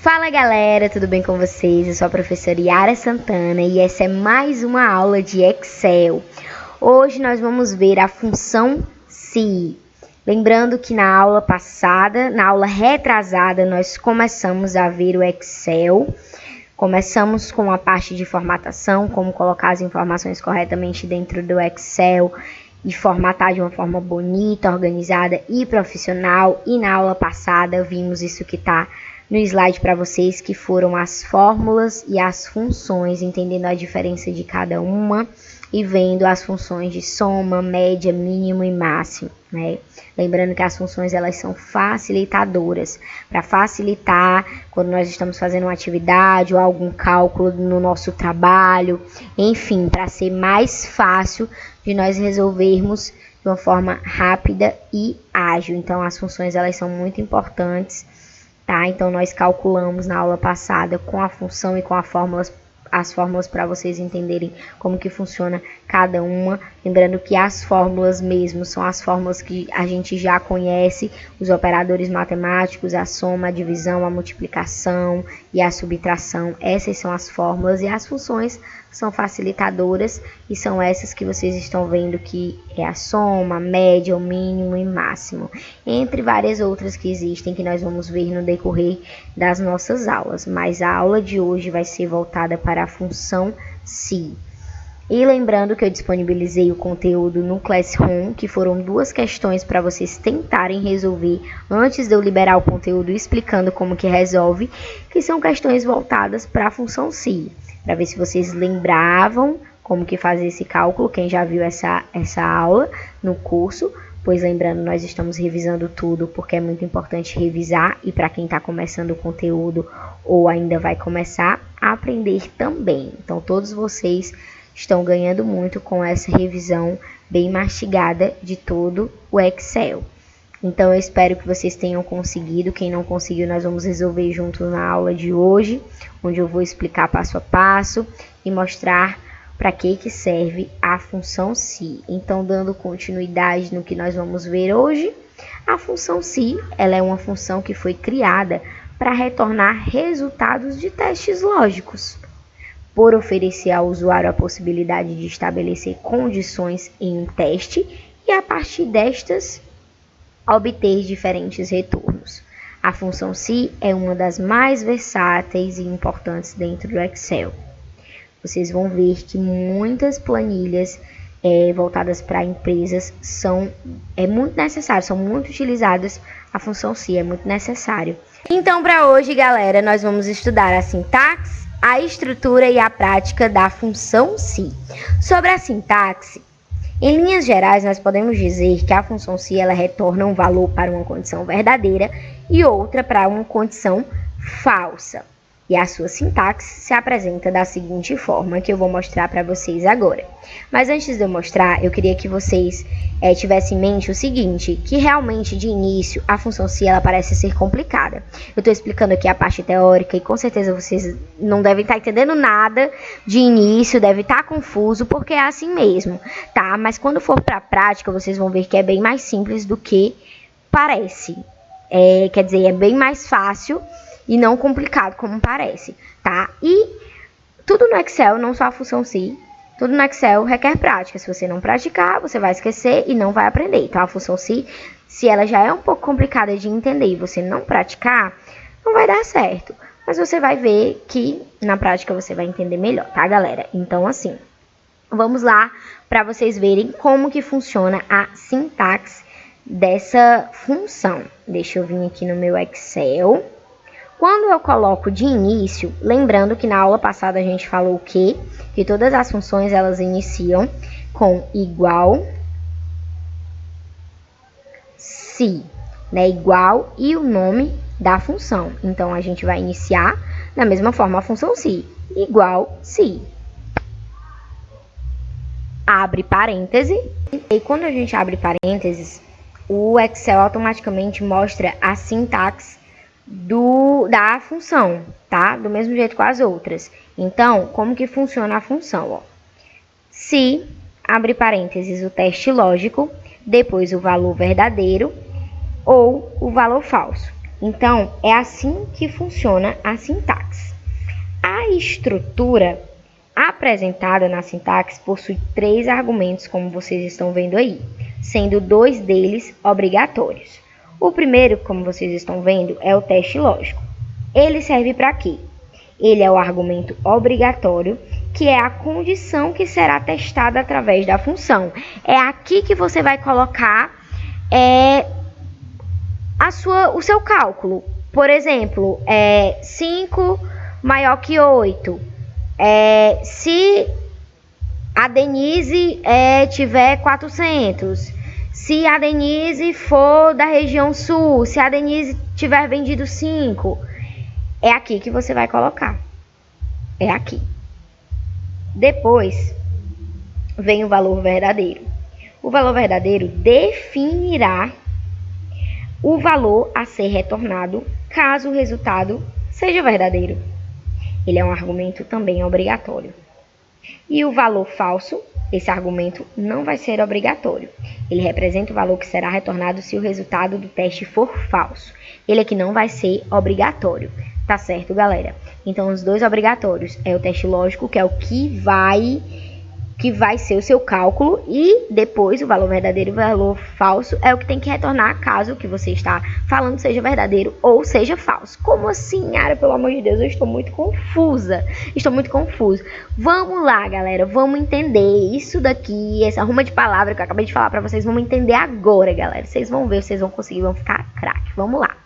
Fala galera, tudo bem com vocês? Eu sou a professora Yara Santana e essa é mais uma aula de Excel. Hoje nós vamos ver a função se. Lembrando que na aula passada, na aula retrasada, nós começamos a ver o Excel. Começamos com a parte de formatação, como colocar as informações corretamente dentro do Excel e formatar de uma forma bonita, organizada e profissional. E na aula passada vimos isso que está no slide para vocês, que foram as fórmulas e as funções, entendendo a diferença de cada uma e vendo as funções de soma, média, mínimo e máximo, né? Lembrando que as funções elas são facilitadoras, para facilitar quando nós estamos fazendo uma atividade ou algum cálculo no nosso trabalho, enfim, para ser mais fácil de nós resolvermos de uma forma rápida e ágil. Então as funções elas são muito importantes. Tá? Então, nós calculamos na aula passada com a função e com as fórmulas para vocês entenderem como que funciona cada uma. Lembrando que as fórmulas mesmo são as fórmulas que a gente já conhece, os operadores matemáticos, a soma, a divisão, a multiplicação e a subtração. Essas são as fórmulas e as funções são facilitadoras e são essas que vocês estão vendo que é a soma, média, o mínimo e máximo. Entre várias outras que existem que nós vamos ver no decorrer das nossas aulas. Mas a aula de hoje vai ser voltada para a função se. E lembrando que eu disponibilizei o conteúdo no Classroom, que foram 2 questões para vocês tentarem resolver antes de eu liberar o conteúdo explicando como que resolve, que são questões voltadas para a função se, para ver se vocês lembravam como que fazer esse cálculo, quem já viu essa aula no curso, pois lembrando, nós estamos revisando tudo, porque é muito importante revisar, e para quem está começando o conteúdo ou ainda vai começar, a aprender também. Então, todos vocês estão ganhando muito com essa revisão bem mastigada de todo o Excel. Então, eu espero que vocês tenham conseguido. Quem não conseguiu, nós vamos resolver juntos na aula de hoje, onde eu vou explicar passo a passo e mostrar para que serve a função se. Então, dando continuidade no que nós vamos ver hoje, a função se, ela é uma função que foi criada para retornar resultados de testes lógicos, por oferecer ao usuário a possibilidade de estabelecer condições em um teste e, a partir destas, obter diferentes retornos. A função se é uma das mais versáteis e importantes dentro do Excel. Vocês vão ver que muitas planilhas voltadas para empresas são muito utilizadas. A função se é muito necessário. Então, para hoje, galera, nós vamos estudar a sintaxe, a estrutura e a prática da função se. Sobre a sintaxe, em linhas gerais, nós podemos dizer que a função se ela retorna um valor para uma condição verdadeira e outra para uma condição falsa. E a sua sintaxe se apresenta da seguinte forma, que eu vou mostrar para vocês agora. Mas antes de eu mostrar, eu queria que vocês tivessem em mente o seguinte, que realmente de início a função se ela parece ser complicada. Eu estou explicando aqui a parte teórica e com certeza vocês não devem estar entendendo nada de início, deve estar confuso, porque é assim mesmo, tá? Mas quando for para a prática, vocês vão ver que é bem mais simples do que parece. Quer dizer, é bem mais fácil e não complicado como parece, tá? E tudo no Excel, não só a função se, tudo no Excel requer prática. Se você não praticar, você vai esquecer e não vai aprender. Então, a função se ela já é um pouco complicada de entender e você não praticar, não vai dar certo. Mas você vai ver que na prática você vai entender melhor, tá, galera? Então, assim, vamos lá para vocês verem como que funciona a sintaxe dessa função. Deixa eu vir aqui no meu Excel. Quando eu coloco de início, lembrando que na aula passada a gente falou o quê? Que todas as funções elas iniciam com igual, se, né? Igual e o nome da função. Então, a gente vai iniciar da mesma forma a função se, igual se. Abre parêntese. E quando a gente abre parênteses, o Excel automaticamente mostra a sintaxe da função, tá? Do mesmo jeito com as outras. Então, como que funciona a função, ó? Se, abre parênteses, o teste lógico, depois o valor verdadeiro ou o valor falso. Então, é assim que funciona a sintaxe. A estrutura apresentada na sintaxe possui 3 argumentos, como vocês estão vendo aí, sendo 2 deles obrigatórios. O primeiro, como vocês estão vendo, é o teste lógico. Ele serve para quê? Ele é o argumento obrigatório, que é a condição que será testada através da função. É aqui que você vai colocar o seu cálculo. Por exemplo, 5 maior que 8. Se a Denise tiver 400. Se a Denise for da região sul. Se a Denise tiver vendido 5. É aqui que você vai colocar. É aqui. Depois vem o valor verdadeiro. O valor verdadeiro definirá o valor a ser retornado caso o resultado seja verdadeiro. Ele é um argumento também obrigatório. E o valor falso, esse argumento não vai ser obrigatório. Ele representa o valor que será retornado se o resultado do teste for falso. Ele aqui não vai ser obrigatório. Tá certo, galera? Então, os 2 obrigatórios é o teste lógico, que é o que vai ser o seu cálculo, e depois o valor verdadeiro e o valor falso é o que tem que retornar caso o que você está falando seja verdadeiro ou seja falso. Como assim, Ara? Pelo amor de Deus, eu estou muito confusa. Vamos lá, galera, vamos entender isso daqui, essa ruma de palavra que eu acabei de falar para vocês, vamos entender agora, galera. Vocês vão ver, vocês vão conseguir, vão ficar craque. Vamos lá.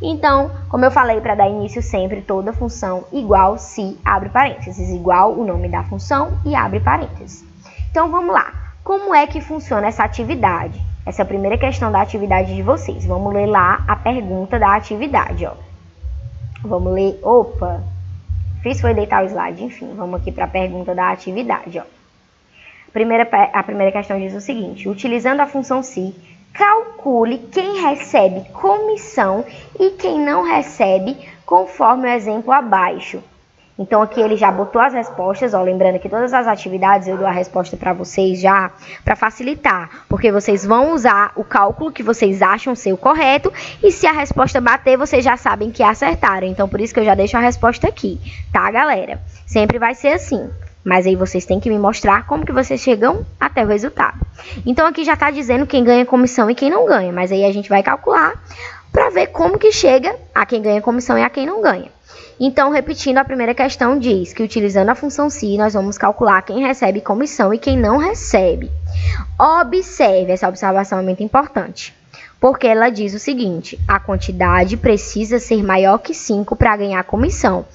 Então, como eu falei, para dar início sempre, toda função igual se abre parênteses, igual o nome da função e abre parênteses. Então, vamos lá. Como é que funciona essa atividade? Essa é a primeira questão da atividade de vocês. Vamos ler lá a pergunta da atividade, ó. Vamos ler... Opa! Fiz foi deitar o slide, enfim. Vamos aqui para a pergunta da atividade, ó. A primeira questão diz o seguinte: utilizando a função se, calcule quem recebe comissão e quem não recebe, conforme o exemplo abaixo. Então, aqui ele já botou as respostas, ó, lembrando que todas as atividades eu dou a resposta para vocês já, para facilitar, porque vocês vão usar o cálculo que vocês acham ser o correto, e se a resposta bater, vocês já sabem que acertaram. Então, por isso que eu já deixo a resposta aqui, tá, galera? Sempre vai ser assim. Mas aí vocês têm que me mostrar como que vocês chegam até o resultado. Então, aqui já está dizendo quem ganha comissão e quem não ganha. Mas aí a gente vai calcular para ver como que chega a quem ganha comissão e a quem não ganha. Então, repetindo, a primeira questão diz que utilizando a função se, nós vamos calcular quem recebe comissão e quem não recebe. Observe, essa observação é muito importante. Porque ela diz o seguinte: a quantidade precisa ser maior que 5 para ganhar comissão.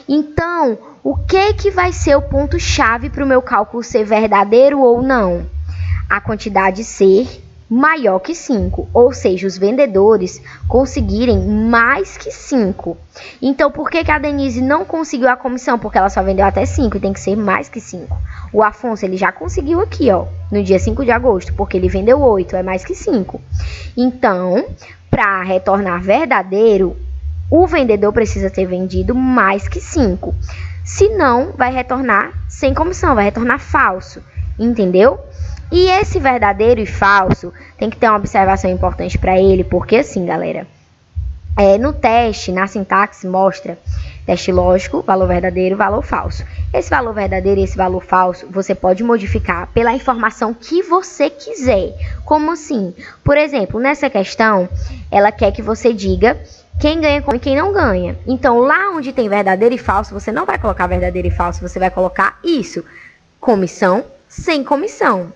Então, o que vai ser o ponto-chave para o meu cálculo ser verdadeiro ou não? A quantidade ser maior que 5, ou seja, os vendedores conseguirem mais que 5. Então, por que a Denise não conseguiu a comissão? Porque ela só vendeu até 5 e tem que ser mais que 5. O Afonso, ele já conseguiu aqui, ó, no dia 5 de agosto, porque ele vendeu 8, é mais que 5. Então, para retornar verdadeiro, o vendedor precisa ter vendido mais que 5. Senão, vai retornar sem comissão, vai retornar falso, entendeu? E esse verdadeiro e falso tem que ter uma observação importante para ele, porque assim, galera, no teste, na sintaxe, mostra teste lógico, valor verdadeiro, valor falso. Esse valor verdadeiro e esse valor falso, você pode modificar pela informação que você quiser. Como assim? Por exemplo, nessa questão, ela quer que você diga quem ganha e quem não ganha. Então, lá onde tem verdadeiro e falso, você não vai colocar verdadeiro e falso, você vai colocar isso: comissão sem comissão.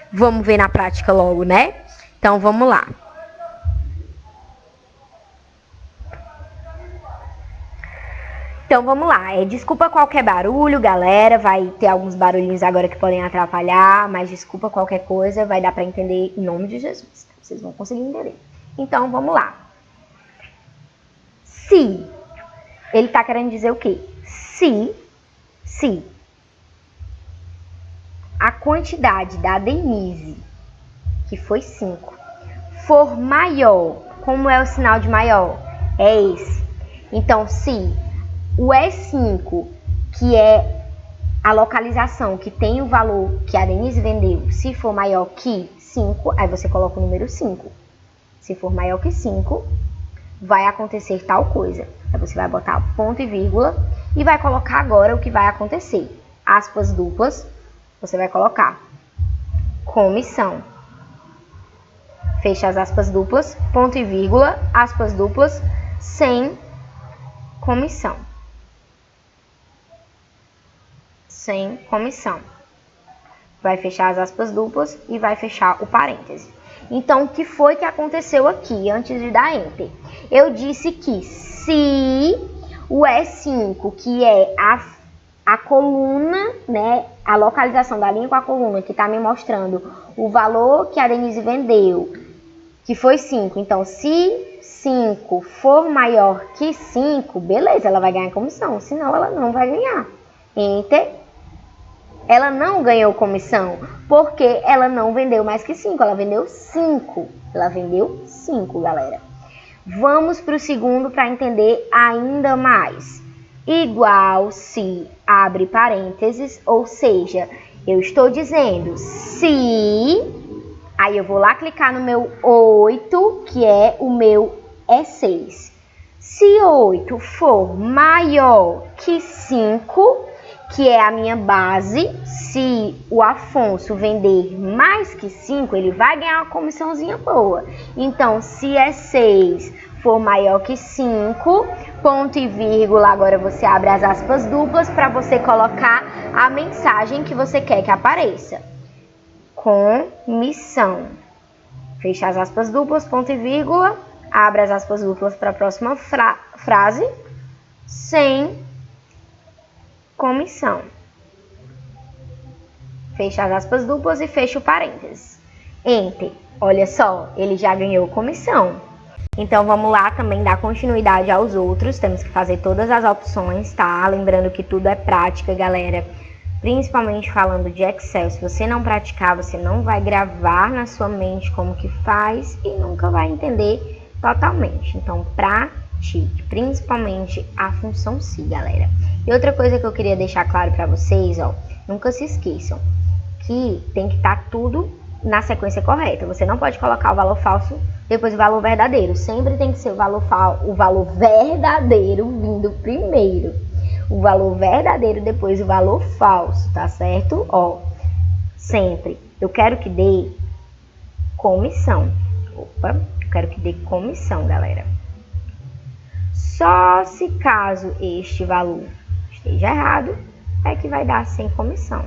Vamos ver na prática logo, né? Então, vamos lá. Então, vamos lá. Desculpa qualquer barulho, galera. Vai ter alguns barulhinhos agora que podem atrapalhar, mas desculpa qualquer coisa, vai dar para entender em nome de Jesus. Vocês vão conseguir entender. Então, vamos lá. Se. Ele tá querendo dizer o quê? Se a quantidade da Denise, que foi 5, for maior, como é o sinal de maior? É esse. Então, se o E5, que é a localização que tem o valor que a Denise vendeu, se for maior que 5, aí você coloca o número 5. Se for maior que 5, vai acontecer tal coisa. Aí você vai botar ponto e vírgula e vai colocar agora o que vai acontecer. Aspas duplas, você vai colocar comissão. Fecha as aspas duplas, ponto e vírgula, aspas duplas, sem comissão. Sem comissão. Vai fechar as aspas duplas e vai fechar o parêntese. Então, o que foi que aconteceu aqui antes de dar Enter? Eu disse que se o E5, que é a coluna, né, a localização da linha com a coluna, que está me mostrando o valor que a Denise vendeu, que foi 5. Então, se 5 for maior que 5, beleza, ela vai ganhar comissão. Senão, ela não vai ganhar. Enter. Ela não ganhou comissão porque ela não vendeu mais que 5. Ela vendeu 5. Ela vendeu 5, galera. Vamos para o segundo para entender ainda mais. Igual se abre parênteses, ou seja, eu estou dizendo se... Aí eu vou lá clicar no meu 8, que é o meu E6. Se 8 for maior que 5, que é a minha base, se o Afonso vender mais que 5, ele vai ganhar uma comissãozinha boa. Então, se E6 for maior que 5, ponto e vírgula, agora você abre as aspas duplas para você colocar a mensagem que você quer que apareça. Comissão. Fecha as aspas duplas, ponto e vírgula, abre as aspas duplas para a próxima frase, sem comissão. Fecha as aspas duplas e fecha o parênteses. Enter. Olha só, ele já ganhou comissão. Então, vamos lá também dar continuidade aos outros. Temos que fazer todas as opções, tá? Lembrando que tudo é prática, galera. Principalmente falando de Excel. Se você não praticar, você não vai gravar na sua mente como que faz e nunca vai entender totalmente. Então, pratique, principalmente a função se, galera. E outra coisa que eu queria deixar claro para vocês, ó, nunca se esqueçam que tem que estar tudo na sequência correta. Você não pode colocar o valor falso depois o valor verdadeiro. Sempre tem que ser o valor verdadeiro vindo primeiro. O valor verdadeiro depois o valor falso, tá certo? Ó, sempre. Eu quero que dê comissão. Opa, eu quero que dê comissão, galera. Só se caso este valor esteja errado, é que vai dar sem comissão,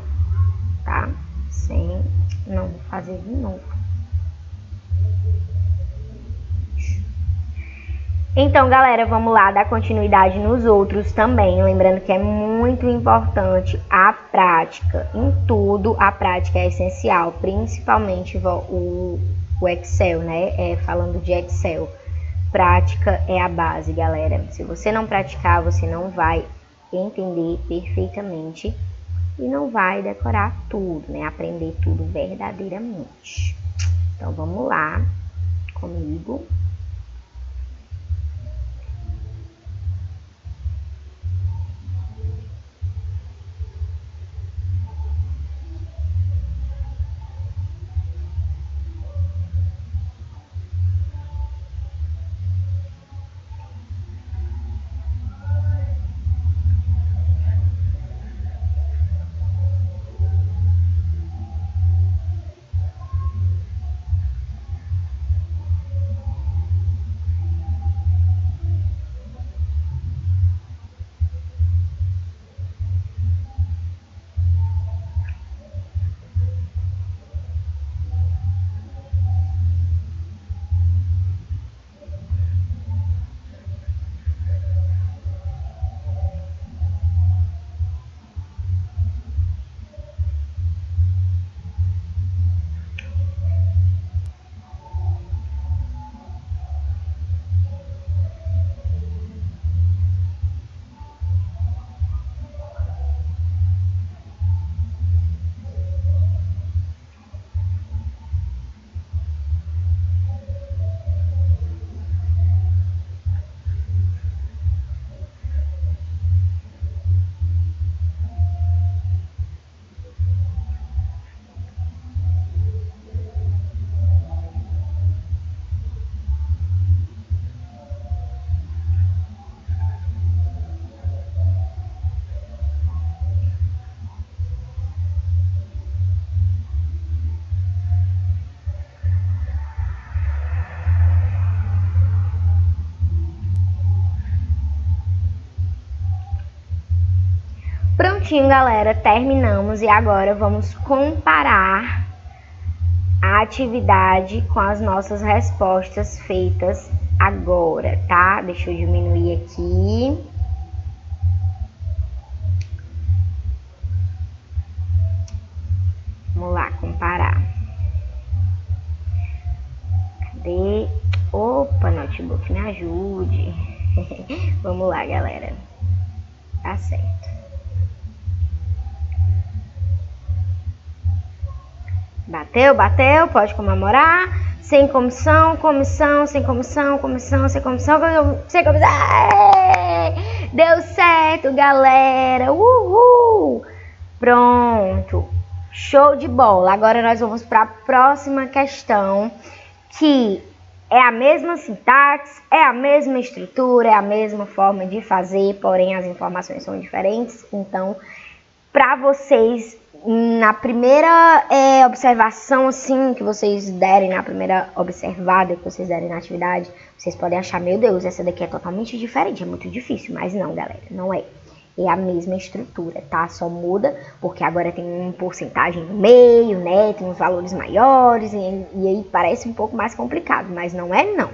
tá? Sem, não, vou fazer de novo. Então, galera, vamos lá dar continuidade nos outros também. Lembrando que é muito importante a prática. Em tudo, a prática é essencial, principalmente o Excel, né? Falando de Excel. Prática é a base, galera. Se você não praticar, você não vai entender perfeitamente e não vai decorar tudo, né? Aprender tudo verdadeiramente. Então, vamos lá comigo. Prontinho, galera, terminamos e agora vamos comparar a atividade com as nossas respostas feitas agora, tá? Deixa eu diminuir aqui. Vamos lá, comparar. Cadê? Opa, notebook, me ajude. Vamos lá, galera. Tá certo. Bateu, bateu, pode comemorar. Sem comissão, comissão, sem comissão, comissão, sem comissão, sem comissão. Deu certo, galera. Uhul! Pronto. Show de bola. Agora nós vamos para a próxima questão, que é a mesma sintaxe, é a mesma estrutura, é a mesma forma de fazer, porém as informações são diferentes. Então, para vocês, na primeira observação assim que vocês derem, na primeira observada que vocês derem na atividade, vocês podem achar, meu Deus, essa daqui é totalmente diferente, é muito difícil. Mas não, galera, não é. É a mesma estrutura, tá? Só muda porque agora tem uma porcentagem no meio, né? Tem uns valores maiores e aí parece um pouco mais complicado, mas não é não,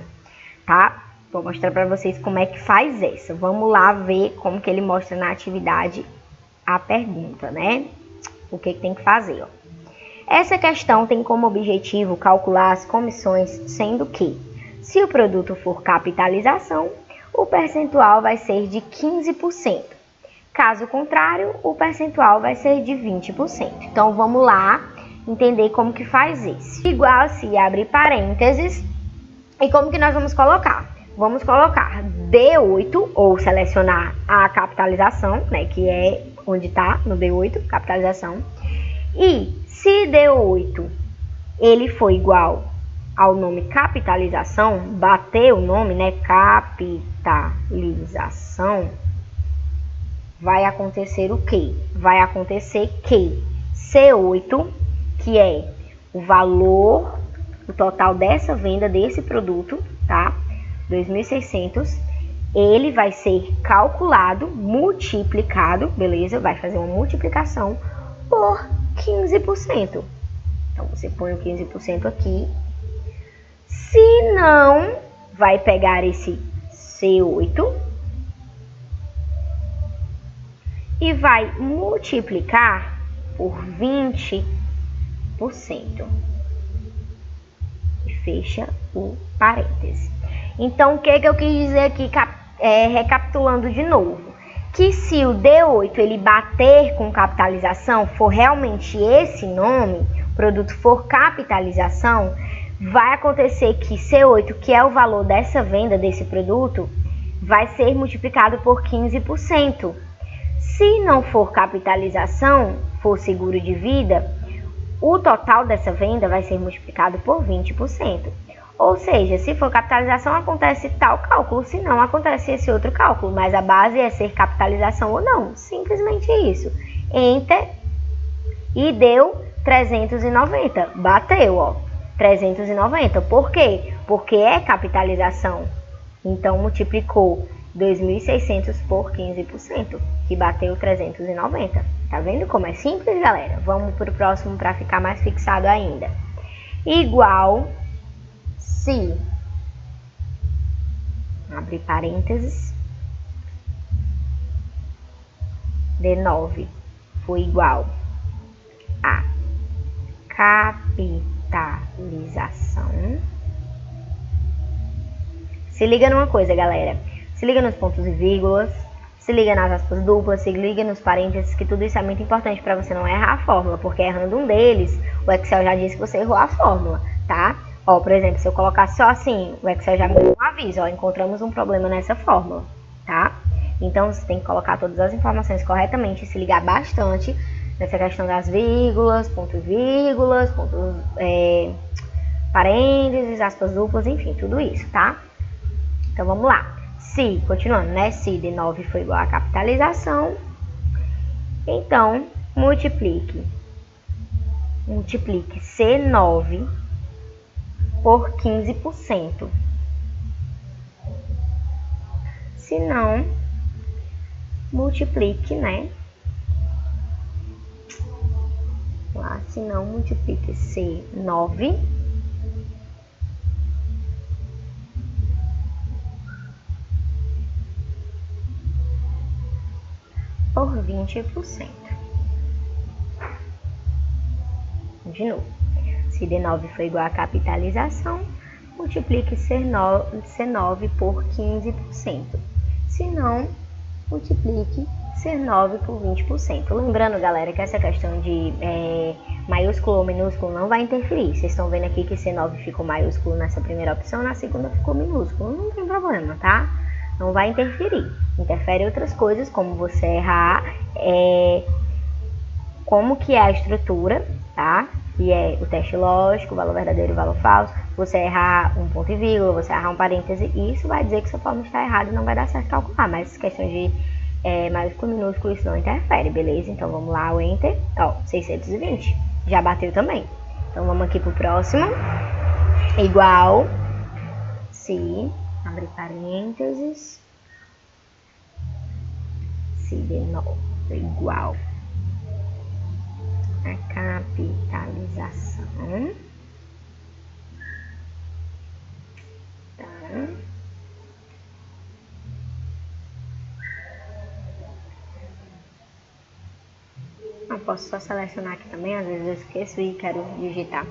tá? Vou mostrar para vocês como é que faz essa. Vamos lá ver como que ele mostra na atividade a pergunta, né? O que tem que fazer, ó. Essa questão tem como objetivo calcular as comissões, sendo que, se o produto for capitalização, o percentual vai ser de 15%. Caso contrário, o percentual vai ser de 20%. Então, vamos lá entender como que faz isso. Igual se abre parênteses. E como que nós vamos colocar? Vamos colocar D8, ou selecionar a capitalização, né, que é onde está no D8, capitalização. E se D8 ele for igual ao nome capitalização, bater o nome, né, capitalização, vai acontecer o quê? Vai acontecer que C8, que é o valor, o total dessa venda desse produto, tá? 2.600, ele vai ser calculado, multiplicado, beleza? Vai fazer uma multiplicação por 15%. Então, você põe o 15% aqui. Se não, vai pegar esse C8 e vai multiplicar por 20%. E fecha o parêntese. Então, o que eu quis dizer aqui, recapitulando de novo? Que se o D8 ele bater com capitalização, for realmente esse nome, o produto for capitalização, vai acontecer que C8, que é o valor dessa venda desse produto, vai ser multiplicado por 15%. Se não for capitalização, for seguro de vida, o total dessa venda vai ser multiplicado por 20%. Ou seja, se for capitalização, acontece tal cálculo, se não, acontece esse outro cálculo. Mas a base é ser capitalização ou não. Simplesmente isso. Enter e deu 390. Bateu, ó. 390. Por quê? Porque é capitalização. Então, multiplicou 2.600 por 15%, que bateu 390. Tá vendo como é simples, galera? Vamos para o próximo para ficar mais fixado ainda. Igual se, abre parênteses, D9 for igual a capitalização. Se liga numa coisa, galera. Se liga nos pontos e vírgulas, se liga nas aspas duplas, se liga nos parênteses, que tudo isso é muito importante para você não errar a fórmula, porque errando um deles, o Excel já disse que você errou a fórmula, tá? Ó, por exemplo, se eu colocar só assim, o Excel já me deu um aviso, ó, encontramos um problema nessa fórmula, tá? Então, você tem que colocar todas as informações corretamente e se ligar bastante nessa questão das vírgulas, pontos, parênteses, aspas duplas, enfim, tudo isso, tá? Então, vamos lá. Se, continuando, né? Se D9 for igual a capitalização, então, multiplique C9 por 15%. Se não, multiplique, né, lá, se não, multiplique C9 por 20%. De novo, se D9 for igual a capitalização, multiplique C9 por 15%. Se não, multiplique C9 por 20%. Lembrando, galera, que essa questão de maiúsculo ou minúsculo não vai interferir. Vocês estão vendo aqui que C9 ficou maiúsculo nessa primeira opção, na segunda ficou minúsculo. Não tem problema, tá? Não vai interferir. Interfere outras coisas, como você errar como que é a estrutura, tá? Que é o teste lógico, valor verdadeiro e valor falso. Você errar um ponto e vírgula, você errar um parêntese, isso vai dizer que sua fórmula está errada e não vai dar certo calcular. Mas questão de maiúsculo, minúsculo, isso não interfere, beleza? Então vamos lá, o Enter. Ó, 620. Já bateu também. Então vamos aqui pro próximo. Igual, se, abre parênteses, se D9 igual a capitalização, tá? Eu posso só selecionar aqui também, às vezes eu esqueço e quero digitar.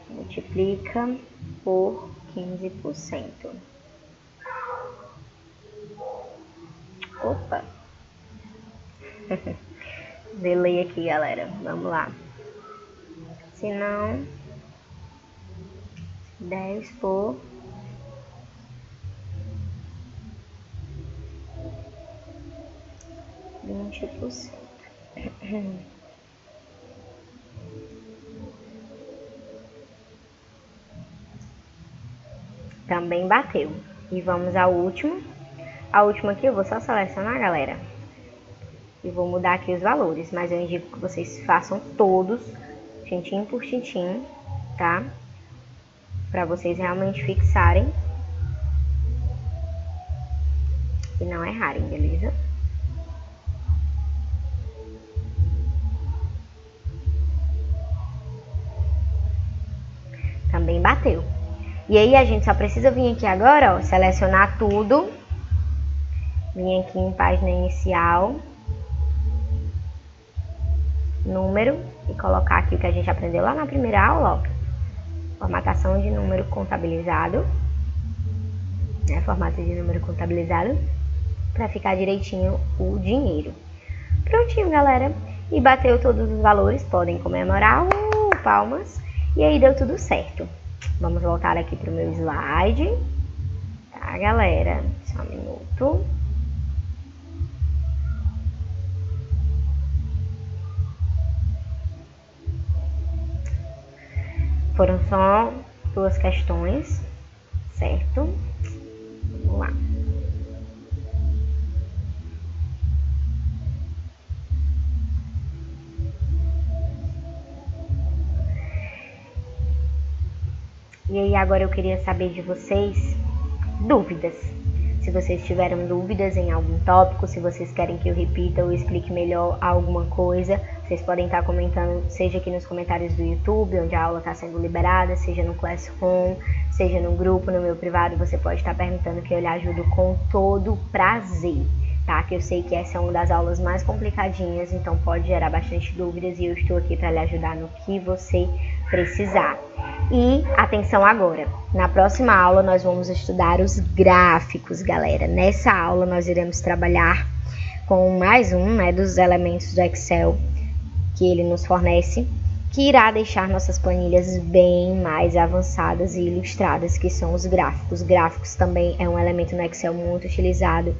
Multiplica por 15%. Opa! Delay aqui, galera. Vamos lá. Se não, 10 por 20%. Também bateu. E vamos ao último. A última aqui eu vou só selecionar, galera. E vou mudar aqui os valores, mas eu indico que vocês façam todos, tintim por tintim, tá? Para vocês realmente fixarem e não errarem, beleza? Também bateu. E aí a gente só precisa vir aqui agora, ó, selecionar tudo. Vim aqui em página inicial, número, e colocar aqui o que a gente aprendeu lá na primeira aula, ó, formatação de número contabilizado, né, formato de número contabilizado, para ficar direitinho o dinheiro. Prontinho, galera, e bateu todos os valores, podem comemorar, palmas, e aí deu tudo certo. Vamos voltar aqui para o meu slide, tá, galera? Só um minuto. Foram só 2 questões, certo? Vamos lá. E aí agora eu queria saber de vocês dúvidas. Se vocês tiveram dúvidas em algum tópico, se vocês querem que eu repita ou explique melhor alguma coisa, vocês podem estar comentando, seja aqui nos comentários do YouTube, onde a aula está sendo liberada, seja no Classroom, seja no grupo, no meu privado, você pode estar perguntando que eu lhe ajudo com todo prazer, tá? Que eu sei que essa é uma das aulas mais complicadinhas, então pode gerar bastante dúvidas e eu estou aqui para lhe ajudar no que você precisar. E atenção agora, na próxima aula nós vamos estudar os gráficos, galera. Nessa aula nós iremos trabalhar com mais um, né, dos elementos do Excel que ele nos fornece, que irá deixar nossas planilhas bem mais avançadas e ilustradas, que são os gráficos. Gráficos também é um elemento no Excel muito utilizado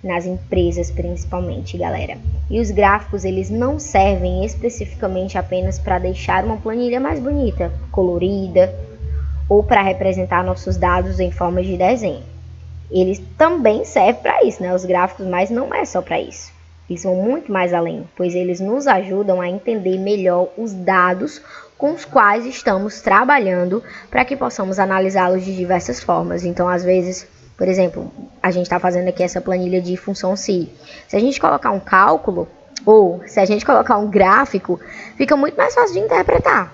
nas empresas principalmente, galera. E os gráficos, eles não servem especificamente apenas para deixar uma planilha mais bonita, colorida, ou para representar nossos dados em forma de desenho. Eles também servem para isso, né? Os gráficos, mas não é só para isso. Eles vão muito mais além, pois eles nos ajudam a entender melhor os dados com os quais estamos trabalhando para que possamos analisá-los de diversas formas. Então, às vezes, por exemplo, a gente está fazendo aqui essa planilha de função SI. Se a gente colocar um cálculo, Ou, se a gente colocar um gráfico, fica muito mais fácil de interpretar.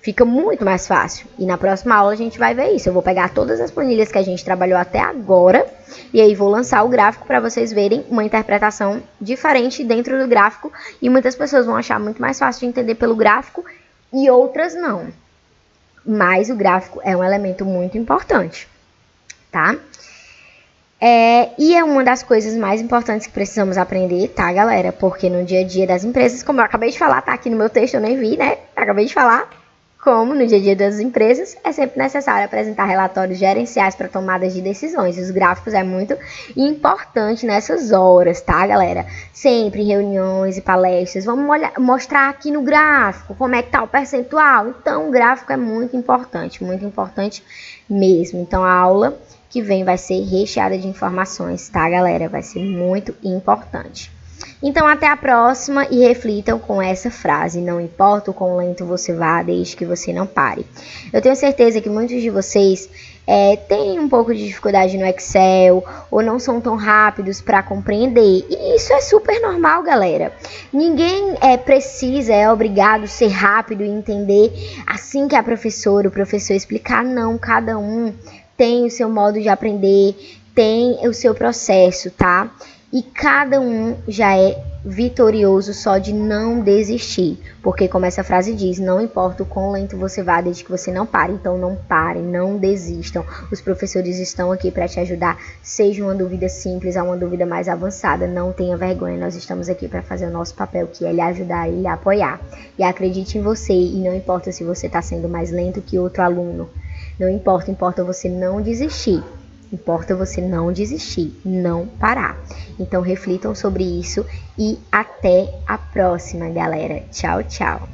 Fica muito mais fácil. E na próxima aula a gente vai ver isso. Eu vou pegar todas as planilhas que a gente trabalhou até agora e aí vou lançar o gráfico para vocês verem uma interpretação diferente dentro do gráfico. E muitas pessoas vão achar muito mais fácil de entender pelo gráfico e outras não. Mas o gráfico é um elemento muito importante, tá? E é uma das coisas mais importantes que precisamos aprender, tá, galera? Porque no dia a dia das empresas, como eu acabei de falar, tá aqui no meu texto, eu nem vi, né? Acabei de falar. Como no dia a dia das empresas, é sempre necessário apresentar relatórios gerenciais para tomadas de decisões. Os gráficos é muito importante nessas horas, tá, galera? Sempre em reuniões e palestras, vamos mostrar aqui no gráfico como é que tá o percentual. Então, o gráfico é muito importante mesmo. Então, a aula que vem vai ser recheada de informações, tá, galera? Vai ser muito importante. Então, até a próxima e reflitam com essa frase. Não importa o quão lento você vá, desde que você não pare. Eu tenho certeza que muitos de vocês têm um pouco de dificuldade no Excel ou não são tão rápidos para compreender. E isso é super normal, galera. Ninguém é obrigado a ser rápido e entender assim que a professora, o professor explicar. Não, cada um tem o seu modo de aprender, tem o seu processo, tá? E cada um já é vitorioso só de não desistir. Porque como essa frase diz, não importa o quão lento você vá, desde que você não pare. Então não parem, não desistam. Os professores estão aqui para te ajudar. Seja uma dúvida simples a uma dúvida mais avançada. Não tenha vergonha, nós estamos aqui para fazer o nosso papel, que é lhe ajudar e lhe apoiar. E acredite em você e não importa se você está sendo mais lento que outro aluno. Não importa, importa você não desistir. Importa você não desistir, não parar. Então reflitam sobre isso e até a próxima, galera. Tchau, tchau.